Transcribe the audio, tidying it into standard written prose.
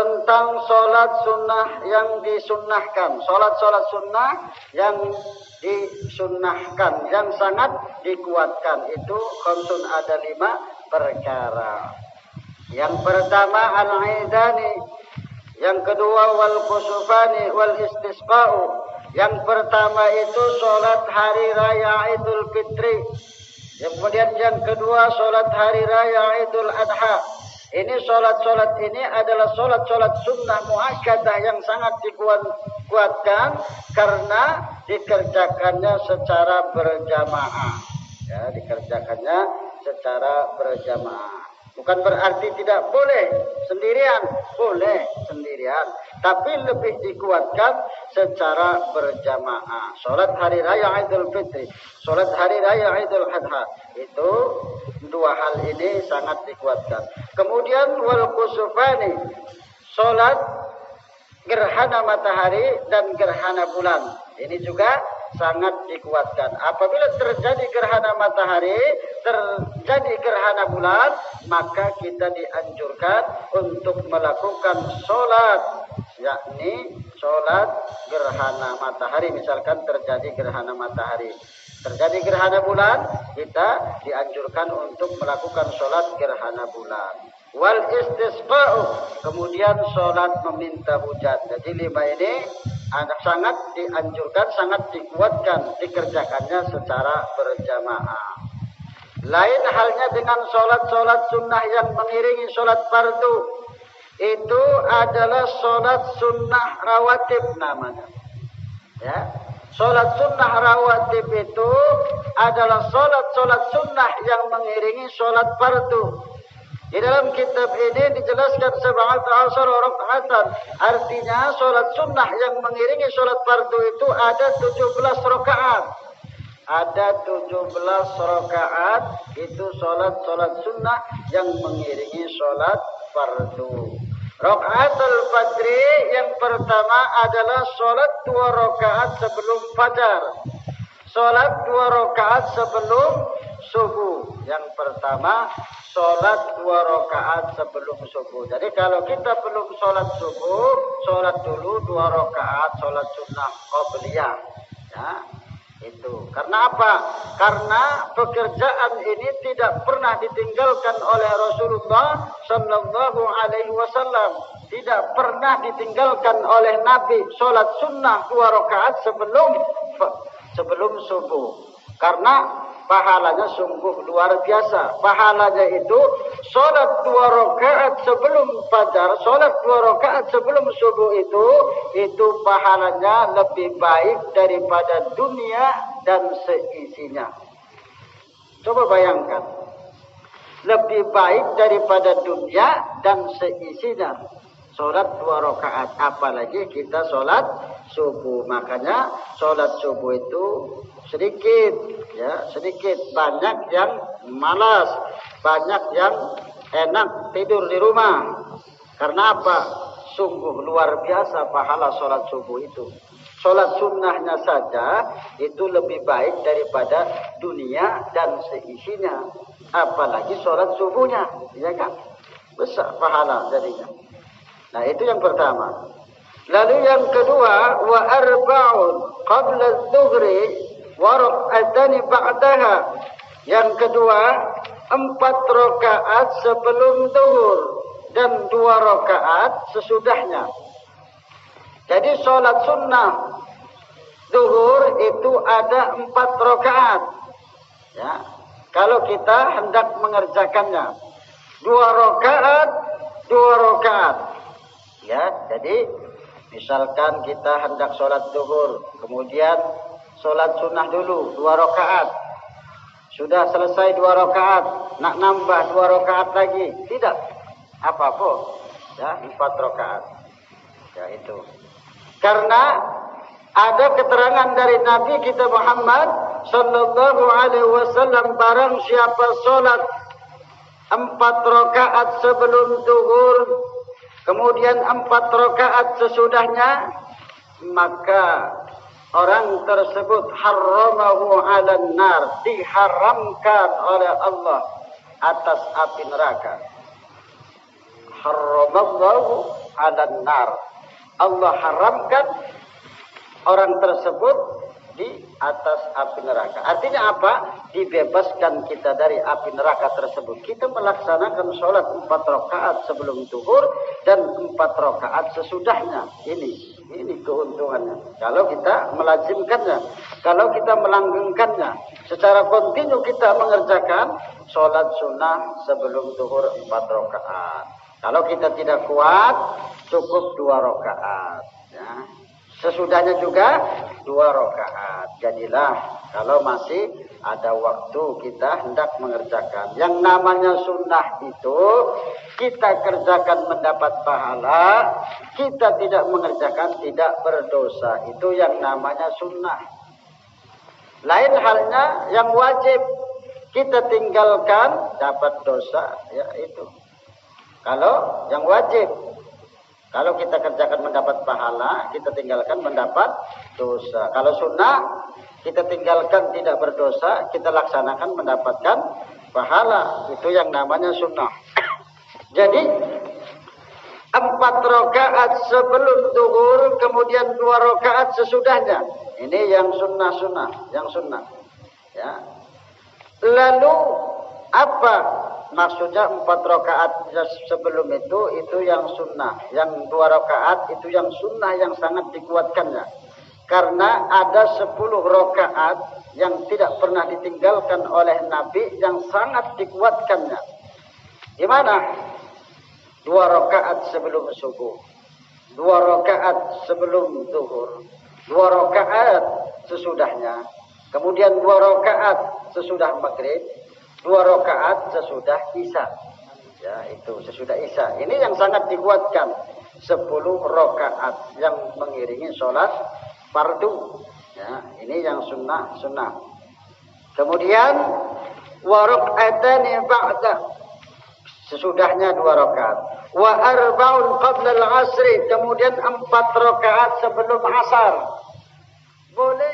tentang sholat sunnah yang disunnahkan, sholat sunnah yang disunnahkan, yang sangat dikuatkan itu khamsun, ada 5 perkara. Yang pertama al-idani, yang kedua wal kusufani wal istisqa'u. Yang pertama itu sholat hari raya Idul Fitri. Kemudian yang kedua sholat hari raya Idul Adha. Ini sholat ini adalah sholat sunnah muakkadah yang sangat dikuatkan karena dikerjakannya secara berjamaah. Ya, dikerjakannya secara berjamaah. Bukan berarti tidak boleh sendirian, boleh sendirian, tapi lebih dikuatkan secara berjamaah. Sholat hari raya Idul Fitri, sholat hari raya Idul Adha, itu 2 hal ini sangat dikuatkan. Kemudian wal kusufani, sholat gerhana matahari dan gerhana bulan, ini juga sangat dikuatkan. Apabila terjadi gerhana matahari, terjadi gerhana bulan, maka kita dianjurkan untuk melakukan sholat, yakni sholat gerhana matahari. Misalkan terjadi gerhana matahari, terjadi gerhana bulan, kita dianjurkan untuk melakukan sholat gerhana bulan. Wal istisqa'u, kemudian sholat meminta hujan. Jadi 5 ini sangat dianjurkan, sangat dikuatkan dikerjakannya secara berjamaah. Lain halnya dengan sholat sunnah yang mengiringi sholat fardu. Itu adalah sholat sunnah rawatib namanya. Ya, sholat sunnah rawatib itu adalah sholat sunnah yang mengiringi sholat fardu. Di dalam kitab ini dijelaskan 17 rakaatan. Artinya sholat sunnah yang mengiringi sholat fardu itu ada 17 rakaat. Ada 17 rakaat itu sholat sunnah yang mengiringi sholat fardu. Rakaatul fajri yang pertama adalah sholat 2 rakaat sebelum fajar. Sholat 2 rakaat sebelum subuh. Yang pertama sholat 2 rakaat sebelum subuh. Jadi kalau kita belum sholat subuh, sholat dulu 2 rakaat sholat sunnah qabliyah. Ya, itu. Karena apa? Karena pekerjaan ini tidak pernah ditinggalkan oleh Rasulullah Sallallahu Alaihi Wasallam. Tidak pernah ditinggalkan oleh Nabi sholat sunnah 2 rakaat sebelum subuh. Karena pahalanya sungguh luar biasa. Pahalanya itu sholat 2 rakaat sebelum fajar, sholat 2 rakaat sebelum subuh itu pahalanya lebih baik daripada dunia dan seisinya. Coba bayangkan, lebih baik daripada dunia dan seisinya. Sholat 2 rakaat, apalagi kita sholat subuh. Makanya sholat subuh itu sedikit, ya sedikit. Banyak yang malas, banyak yang enak tidur di rumah. Karena apa? Sungguh luar biasa pahala sholat subuh itu. Sholat sunnahnya saja itu lebih baik daripada dunia dan seisinya. Apalagi sholat subuhnya, ya kan? Besar pahala jadinya. Nah itu yang pertama. Lalu yang kedua, wa arba'un qabla adh-dhuhri wa rak'atani ba'daha. Yang kedua, 4 rakaat sebelum zuhur dan 2 rakaat sesudahnya. Jadi sholat sunnah zuhur itu ada 4 rakaat. Ya, kalau kita hendak mengerjakannya 2 rakaat, 2 rakaat. Ya, jadi misalkan kita hendak sholat zuhur, kemudian sholat sunnah dulu 2 rakaat. Sudah selesai 2 rakaat, nak nambah 2 rakaat lagi, tidak apa-apa. Ya, 4 rakaat. Ya itu. Karena ada keterangan dari Nabi kita Muhammad Sallallahu Alaihi Wasallam, barang siapa sholat 4 rakaat sebelum zuhur, kemudian 4 rakaat sesudahnya, maka orang tersebut haramahu 'alan nar, diharamkan oleh Allah atas api neraka. harramallahu 'alan nar. Allah haramkan orang tersebut di atas api neraka. Artinya apa? Dibebaskan kita dari api neraka tersebut. Kita melaksanakan sholat 4 rakaat sebelum zuhur dan 4 rakaat sesudahnya. Ini keuntungannya. Kalau kita melazimkannya, kalau kita melanggengkannya, secara kontinu kita mengerjakan sholat sunnah sebelum zuhur 4 rakaat. Kalau kita tidak kuat, cukup 2 rakaat. Ya. Sesudahnya juga 2 rakaat. Jadilah kalau masih ada waktu kita hendak mengerjakan. Yang namanya sunnah itu kita kerjakan mendapat pahala, kita tidak mengerjakan tidak berdosa. Itu yang namanya sunnah. Lain halnya yang wajib kita tinggalkan dapat dosa, ya itu. Kalau yang wajib, kalau kita kerjakan mendapat pahala, kita tinggalkan mendapat dosa. Kalau sunnah, kita tinggalkan tidak berdosa, kita laksanakan mendapatkan pahala. Itu yang namanya sunnah. Jadi 4 rakaat sebelum zuhur, kemudian 2 rakaat sesudahnya. Ini yang sunnah, yang sunnah. Ya. Lalu apa maksudnya 4 rakaat sebelum itu yang sunnah. Yang 2 rakaat itu yang sunnah yang sangat dikuatkannya. Karena ada 10 rakaat yang tidak pernah ditinggalkan oleh Nabi yang sangat dikuatkannya. Di mana? 2 rakaat sebelum subuh, 2 rakaat sebelum zuhur, 2 rakaat sesudahnya, kemudian 2 rakaat sesudah maghrib, 2 rakaat sesudah isya. Ya, itu sesudah isya. Ini yang sangat dikuatkan. 10 rakaat yang mengiringi sholat fardu. Ya, ini yang sunnah. Kemudian wa rak'atani ba'da. Sesudahnya 2 rakaat. Wa arba'un qabla al-'asri. Kemudian 4 rakaat sebelum asar. Boleh